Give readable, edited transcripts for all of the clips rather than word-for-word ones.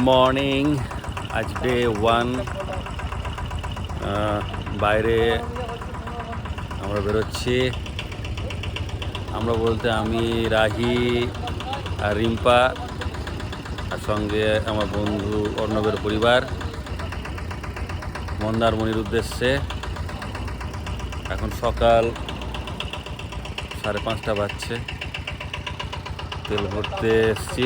Morning, আজ day 1। বাইরে আমরা বেরোচ্ছি। আমরা বলতে আমি, রাহি আর রিম্পা, আর সঙ্গে আমার বন্ধু অর্ণবের পরিবার মন্দারমণির উদ্দেশ্যে। এখন সকাল 5:30 বাজছে। তেল ভরতে এসছি।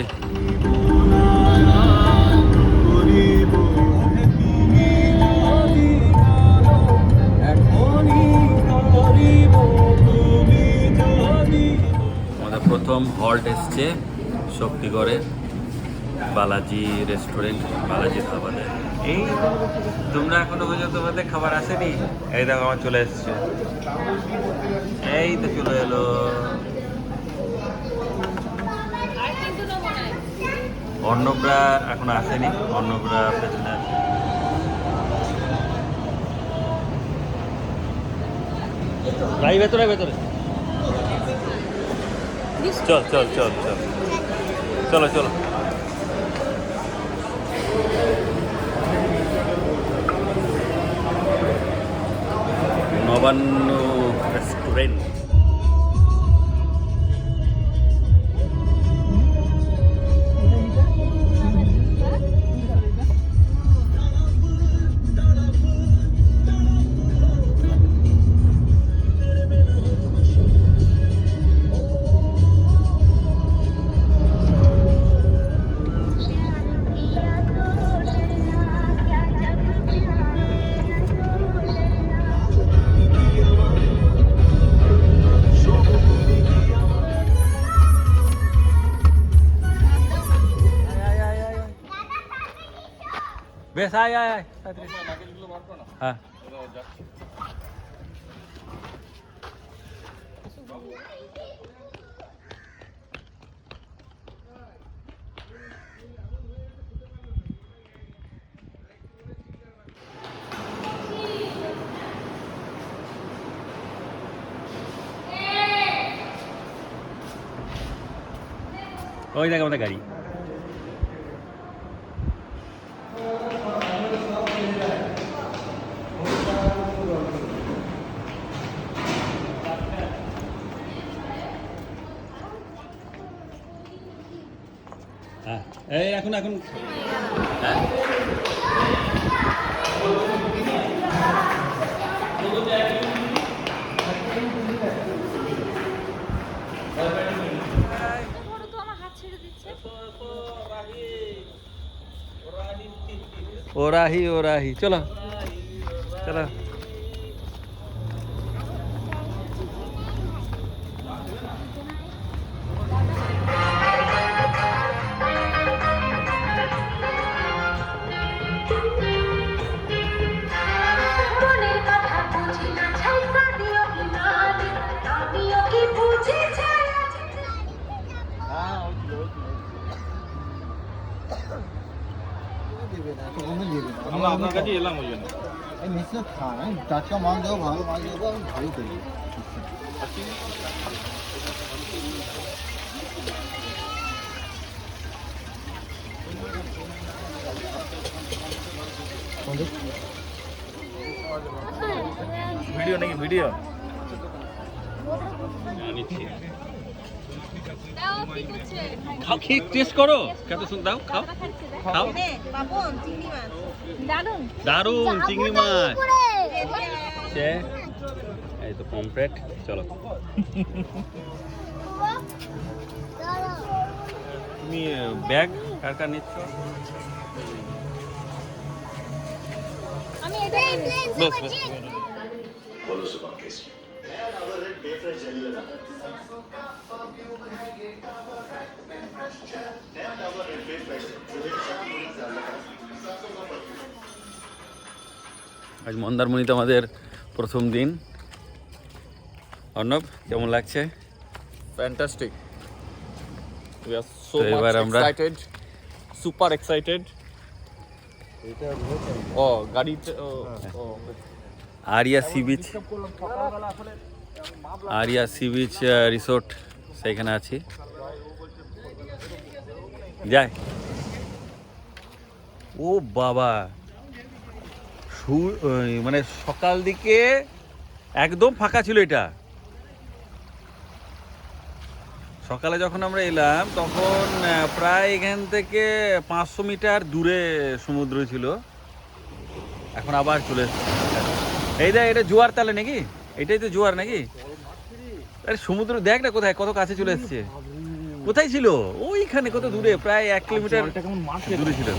আমাদের প্রথম হল্ট এসছে শক্তিগড়ে, বালাজি রেস্টুরেন্ট, বালাজি ধাবাতে। এই তোমরা এখনো পর্যন্ত তোমাদের খাবার আসেনি? এই দেখো আমার চলে এসছে, এই তো চলে এলো। অর্ণবরা এখন আসেনি, অর্ণবরা পেছনে আছে। রাই ভেতরে ভেতরে চল চল চল চল চলো চলো। নবান্ন রেস্টুরেন্ট। বেশ আয় আয় আয়, হ্যাঁ ওই দেখ আমাদের গাড়ি। হ্যাঁ এই এখন এখন হ্যাঁ ওরাহি ওরাহি চলো চলো। আমরা আপনার কাছে এলাম ওই জন্য। এই মিশ্র খান টাটকা মাল দেবো, ভালো মাল দেবো, আমি ভালো করি। ভিডিও নাকি ভিডিও খাও, খেয়ে টেস্ট করো, কত সুন্দর। দাও খাও খাও। দারুন চিংড়ি মাছ। এই তো পমফ্রেট। চলো তুমি ব্যাগ কার কার নিচ্ছ? বেশ বেশ। আজ মন্দারমণিতে আমাদের প্রথম দিন। অর্ণব কেমন লাগছে? Fantastic. We are so তো এবার much আমরা excited. Super excited. Oh, গাড়িতে Aria sea beach, Aria sea beach resort, সেইখানে আছি। যাই ও বাবা, মানে সকাল দিকে একদম ফাঁকা ছিল এটা। সকালে যখন আমরা এলাম তখন প্রায় এখান থেকে 500 মিটার দূরে সমুদ্র ছিল। এখন আবার চলে এসছে। এই দেখ, এটা জোয়ার তাহলে নাকি? এটাই তো জোয়ার নাকি? আরে সমুদ্র দেখ না কোথায়, কত কাছে চলে এসছে। কোথায় ছিল? ওইখানে কত দূরে, প্রায় 1 কিলোমিটার দূরে ছিল।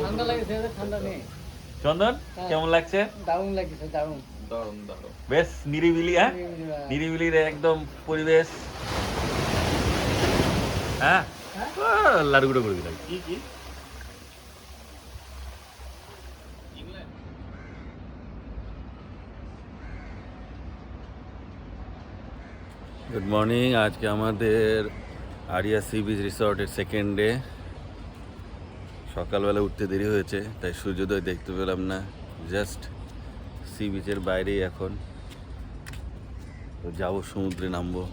ঠান্ডা লাগছে, ঠান্ডা নেই। চন্দন, কেমন লাগছে? দারুণ লাগছে, দারুণ। দারুণ দারুণ। বেশ নিরিবিলি, হ্যাঁ নিরিবিলির একদম পরিবেশ। হ্যাঁ লাড়ু গুঁড়ো করে দিলাম। কি কি? Good morning. আজকে আমাদের আরিয়া সি বিচ রিসর্টের সেকেন্ড ডে। সকালবেলা উঠতে দেরি হয়েছে, তাই সূর্যোদয় দেখতে পেলাম না। জাস্ট সি বিচের বাইরেই এখন। তো যাবো, সমুদ্রে নামবো।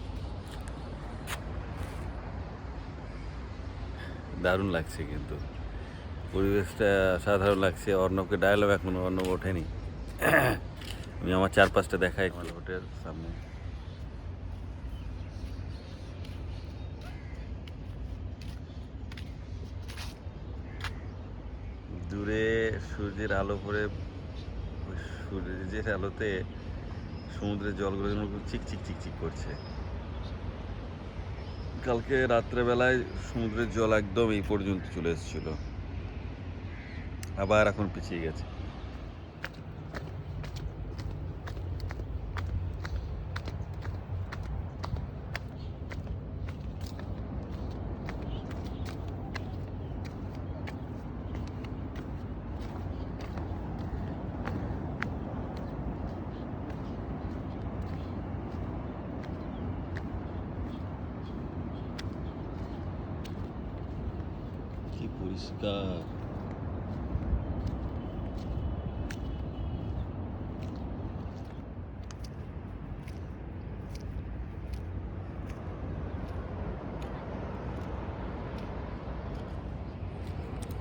দারুণ লাগছে, কিন্তু পরিবেশটা সাধারণ লাগছে। অর্ণবকে ডায়লগ এখনো অর্ণব ওঠেনি। আমি আমার 4-5টা দেখাই আমার হোটেল সামনে। দূরে সূর্যের আলো পড়ে, সূর্যের আলোতে সমুদ্রের জলগুলো যেন চিকচিক চিকচিক করছে। কালকে রাত্রেবেলায় সমুদ্রের জল একদম এই পর্যন্ত চলে এসেছিল, আবার এখন পিছিয়ে গেছে। কি পরিষ্কার!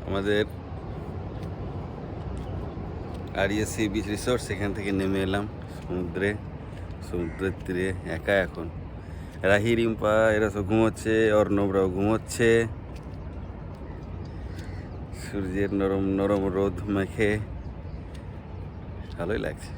আমাদের আরিয়া সি বিচ রিসোর্ট, সেখান থেকে নেমে এলাম সমুদ্রের তীরে একা। এখন রাহি, রিম্পা এরা সব ঘুমোচ্ছে, অর্ণবরাও ঘুমোচ্ছে। সূর্যের নরম নরম রোদ মেখে ভালোই লাগছে।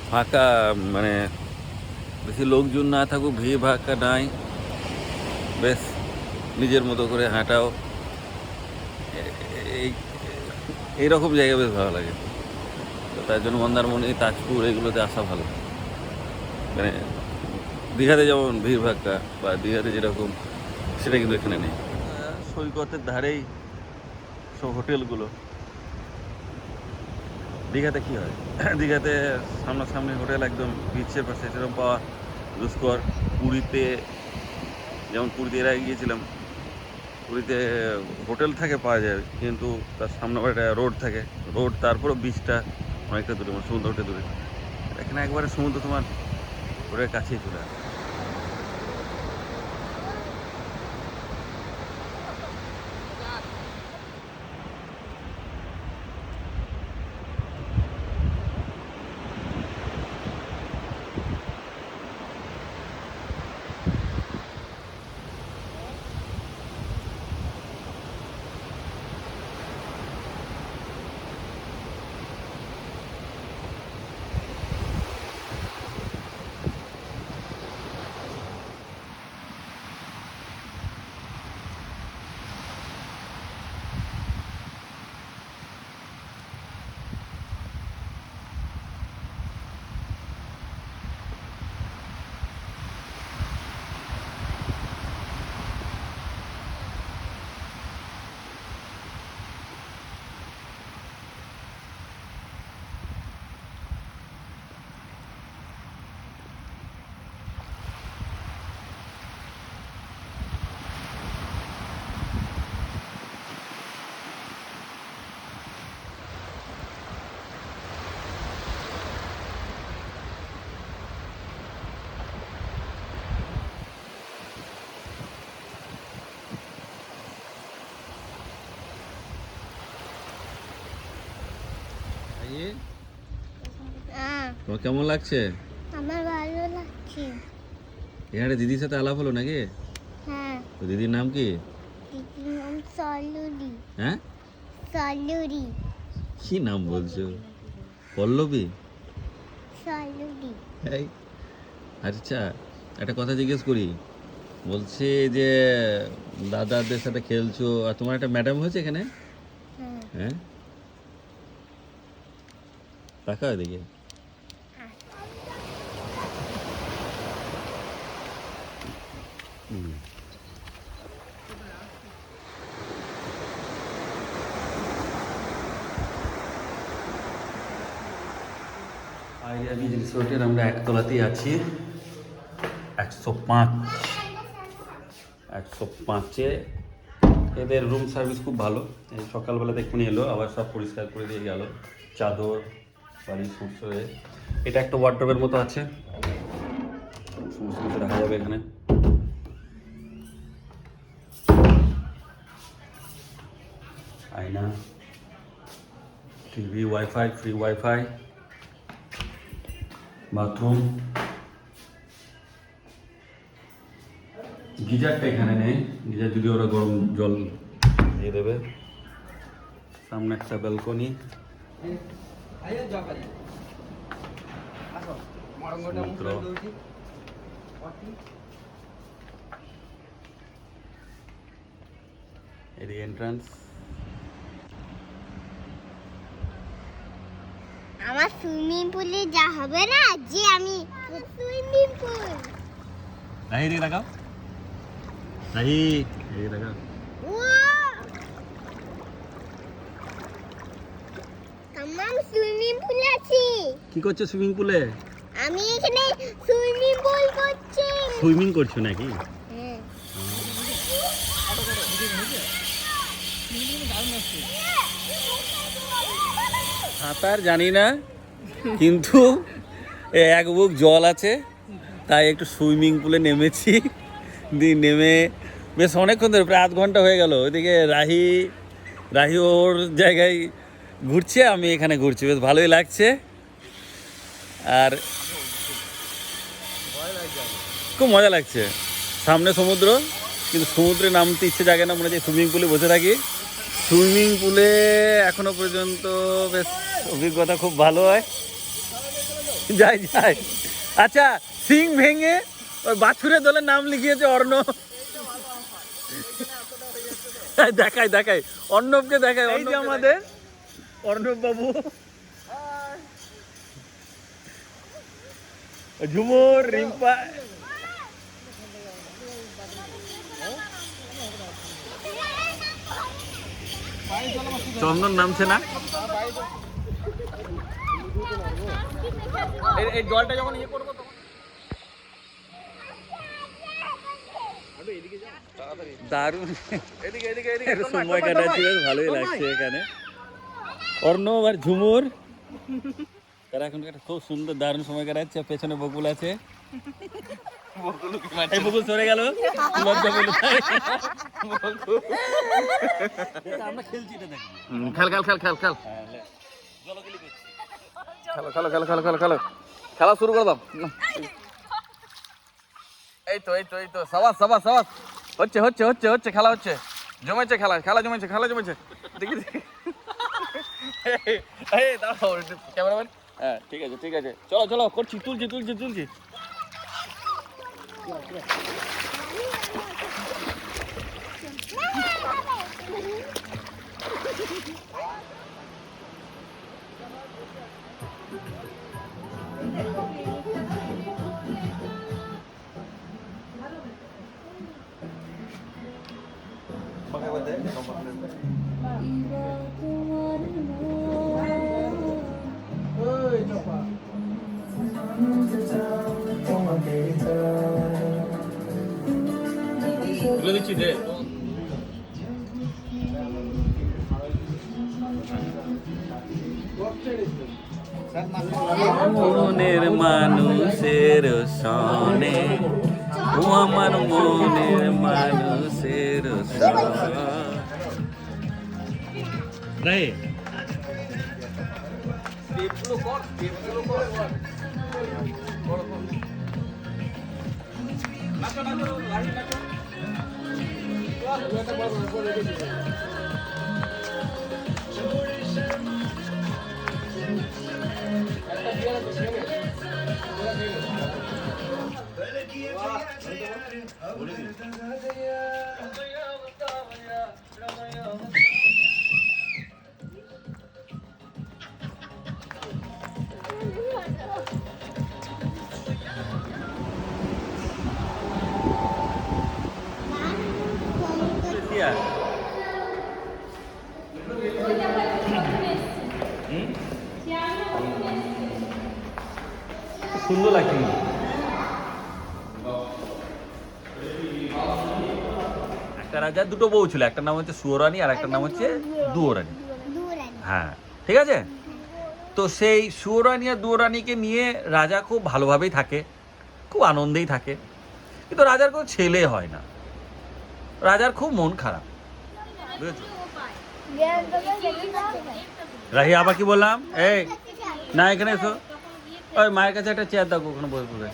ফাঁকা, মানে বেশি লোকজন না থাকুক, ভিড় ভাক্কা নাই, বেশ নিজের মতো করে হাঁটাও। এইরকম জায়গা বেশ ভালো লাগে। তো তার জন্য মন্দারমণি, তাজপুর এগুলোতে আসা ভালো। মানে দীঘাতে যেমন ভিড় ভাক্কা বা দীঘাতে যেরকম, সেটা কিন্তু এখানে নেই। সৈকতের ধারেই সব হোটেলগুলো। দীঘাতে কি হয়, দীঘাতে সামনাসামনি হোটেল একদম বিচের পাশে, সেরকম পাওয়া দুষ্কর। পুরীতে যেমন, পুরীতে এর আগে গিয়েছিলাম, পুরীতে হোটেল থাকে পাওয়া যায়, কিন্তু তার সামনে আবার একটা রোড থাকে, রোড তারপরও বিচটা অনেকটা দূরে, মানে সমুদ্রটা দূরে। এখানে একবারে সমুদ্র তোমার রোডের কাছেই চলে আসে। তোমার কেমন লাগছে? আমার ভালো লাগছে। এখানে দিদির সাথে আলাপ হলো নাকি? হ্যাঁ, তো দিদির নাম কি? দিদির নাম সলুরি। হ্যাঁ, সলুরি। কি নাম বলছো? পল্লবী? সলুরি। এই, আচ্ছা, একটা কথা জিজ্ঞেস করি। বলছি যে দাদাদের সাথে খেলছো, আর তোমার একটা ম্যাডাম হয়েছে এখানে? হ্যাঁ। হ্যাঁ, তাকাও এদিকে। আইডিয়া বিচ রিসোর্টের আমরা একতলাতেই আছি, 105-এ। এদের রুম সার্ভিস খুব ভালো। এই সকালবেলা দেখুন এলো, আবার সব পরিষ্কার করে দিয়ে গেল, চাদর বাড়ির সমস্ত। এটা একটা ওয়ার্ডরোবের মতো আছে, সমস্ত কিছু রাখা যাবে এখানে। আয়না, TV, wifi, free wifi, bathroom. গিজারটা এখানে নেই, গিজার যদি ওরা গরম জল দিয়ে দেবে। সামনে একটা ব্যালকনি, সমুদ্র। এদিকে এন্ট্রান্স। আমার সুইমিং পুলে যা হবে না, যে আমি সুইমিং পুল। রাহি এদিকে তাকাও, রাহি এদিকে তাকাও। আমার সুইমিং পুল আছে। কি করছো সুইমিং পুলে? আমি এখানে সুইমিং পুল করছি। সুইমিং করছো নাকি? হ্যাঁ। সাঁতার জানি না, কিন্তু এক বুক জল আছে, তাই একটু সুইমিং পুলে নেমেছি। দিয়ে নেমে বেশ অনেকক্ষণ ধরে, প্রায় 1/2 ঘন্টা হয়ে গেল। ওইদিকে রাহি ওর জায়গায় ঘুরছে, আমি এখানে ঘুরছি, বেশ ভালোই লাগছে। আর খুব মজা লাগছে, সামনে সমুদ্র, কিন্তু সমুদ্রে নামতে ইচ্ছে জাগে না, মনে হচ্ছে সুইমিং পুলে বসে থাকি। সুইমিং পুলে এখনো পর্যন্ত বেশ অভিজ্ঞতা খুব ভালো হয়, যাই। আচ্ছা, সিং ভেঙে ওই বাছুরের দলের নাম লিখিয়েছে অর্ণব। দেখাই অর্ণবকে দেখাই, এই যে আমাদের অর্ণব বাবু, ঝুমুর, রিম্পা, চন্দন নামছে না? এই জলটা যখন ইয়ে করবো তখন দারুণ এদিকে এদিকে এদিকে সময় কাটাচ্ছি, বেশ ভালোই লাগছে এখানে। অর্ণব আর ঝুমুর তারা এখন একটা খুব সুন্দর দারুণ সময় কাটাচ্ছে। পেছনে বকুল আছে, এই বকুল সরে গেল, লজ্জা পেল। আমরা খেলছি এটা দেখি। খেল খেল খেল খেল খেল জলগুলি করছি। খেলো খেলো খেলো খেলো খেলো খেলো খেলা শুরু করে দাও। এই তো এই তো এই তো সাবাস সাবাস সাবাস, হচ্ছে হচ্ছে হচ্ছে হচ্ছে, খেলা হচ্ছে, জমেছে খেলা, খেলা জমেছে, খেলা জমেছে। দেখি দেখি এই দাঁড়াও ক্যামেরাম্যান, হ্যাঁ ঠিক আছে ঠিক আছে, চলো চলো করছি, তুলছি তুলছি তুলছি। তুলে দিচ্ছি দে। মনের মানুষের সনে, ও আমার মনের মানুষের সনে। সুন্দর লাগছে। একটা রাজার দুটো বউ ছিল, একটা নাম হচ্ছে সুয়োরানী আর একটা নাম হচ্ছে দুয়োরানী। হ্যাঁ ঠিক আছে। তো সেই সুয়োরানী আর দুয়োরানীকে নিয়ে রাজা খুব ভালোভাবেই থাকে, খুব আনন্দেই থাকে, কিন্তু রাজার কোনো ছেলে হয় না। রাজার খুব মন খারাপ, বুঝেছো? রাহি আবার কি বললাম? এই না এখানে এসো, ওই মায়ের কাছে একটা চেয়ার দাও, ওখানে বসে বসে।